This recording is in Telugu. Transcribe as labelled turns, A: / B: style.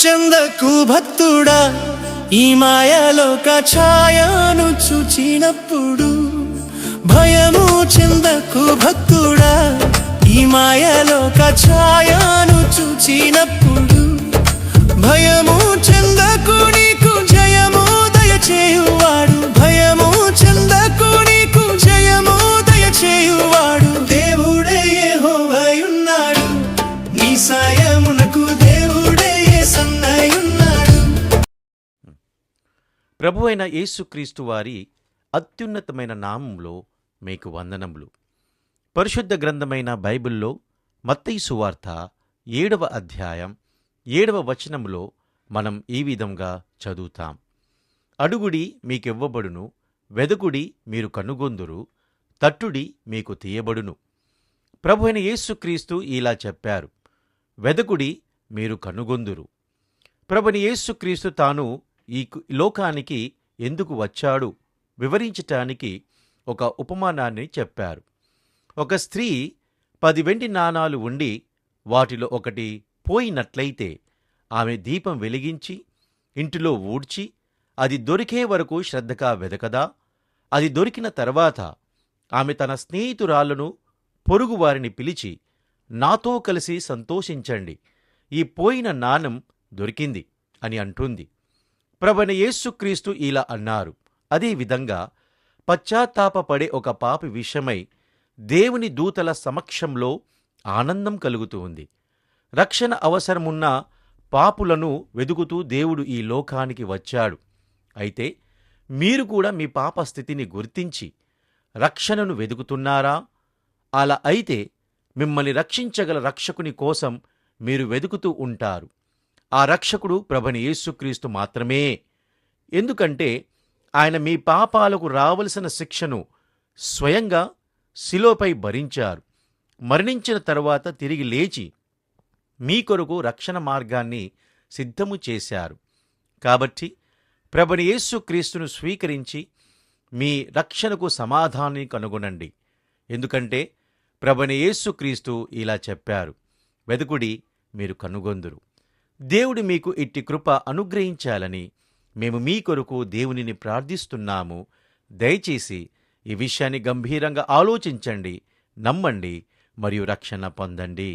A: చెందకు భక్తుడా, ఈ మాయలోక ఛాయను చూచినప్పుడు. భయము చెందకు భక్తుడా, ఈ మాయలోక ఛాయను చూచినప్పుడు. భయము చెందకు, నీకు జయము దయచేయువాడు. భయము చెందకు, నీకు జయము దయచేయువాడు. దేవుడే యెహోవాయున్నాడు, నీ సాయమునకు దేవుడే యేసన్నయున్నాడు.
B: ప్రభువైన యేసుక్రీస్తు వారి అత్యున్నతమైన నామంలో మీకు వందనములు. పరిశుద్ధ గ్రంథమైన బైబిల్లో మత్తయి సువార్త 7వ అధ్యాయం 7వ వచనములో మనం ఈ విధంగా చదువుతాం. అడుగుడి మీకివ్వబడును, వెదకుడి మీరు కనుగొందురు, తట్టుడి మీకు తీయబడును. ప్రభువైన యేసుక్రీస్తు ఇలా చెప్పారు, వెదకుడి మీరు కనుగొందురు. ప్రభువైన యేసుక్రీస్తు తాను ఈ లోకానికి ఎందుకు వచ్చాడు వివరించటానికి ఒక ఉపమానాన్ని చెప్పారు. ఒక స్త్రీ 10 వెండి నాణాలు ఉండి వాటిలో ఒకటి పోయినట్లయితే ఆమె దీపం వెలిగించి ఇంటిలో ఊడ్చి అది దొరికే వరకు శ్రద్ధగా వెదకదా? అది దొరికిన తర్వాత ఆమె తన స్నేహితురాళ్లను, పొరుగువారిని పిలిచి, నాతో కలిసి సంతోషించండి, ఈ పోయిన నాణెం దొరికింది అని అంటుంది. ప్రభువైన యేసుక్రీస్తు ఇలా అన్నారు. అదేవిధంగా పశ్చాత్తాపపడే ఒక పాపి విషయమై దేవుని దూతల సమక్షంలో ఆనందం కలుగుతూ ఉంది. రక్షణ అవసరమున్న పాపులను వెదుకుతూ దేవుడు ఈ లోకానికి వచ్చాడు. అయితే మీరు కూడా మీ పాప స్థితిని గుర్తించి రక్షణను వెదుకుతున్నారా? అలా అయితే మిమ్మల్ని రక్షించగల రక్షకుని కోసం మీరు వెదుకుతూ ఉంటారు. ఆ రక్షకుడు ప్రభువైన యేసుక్రీస్తు మాత్రమే. ఎందుకంటే ఆయన మీ పాపాలకు రావలసిన శిక్షను స్వయంగా శిలువపై భరించారు. మరణించిన తర్వాత తిరిగి లేచి మీ కొరకు రక్షణ మార్గాన్ని సిద్ధము చేశారు. కాబట్టి ప్రభువైన యేసుక్రీస్తును స్వీకరించి మీ రక్షణకు సమాధానాన్ని కనుగొనండి. ఎందుకంటే ప్రభువైన యేసుక్రీస్తు ఇలా చెప్పారు, వెదకుడి మీరు కనుగొందురు. దేవుడు మీకు ఇట్టి కృప అనుగ్రహించాలని మేము మీ కొరకు దేవునిని ప్రార్థిస్తున్నాము. దయచేసి ఈ విషయాన్ని గంభీరంగా ఆలోచించండి, నమ్మండి మరియు రక్షణ పొందండి.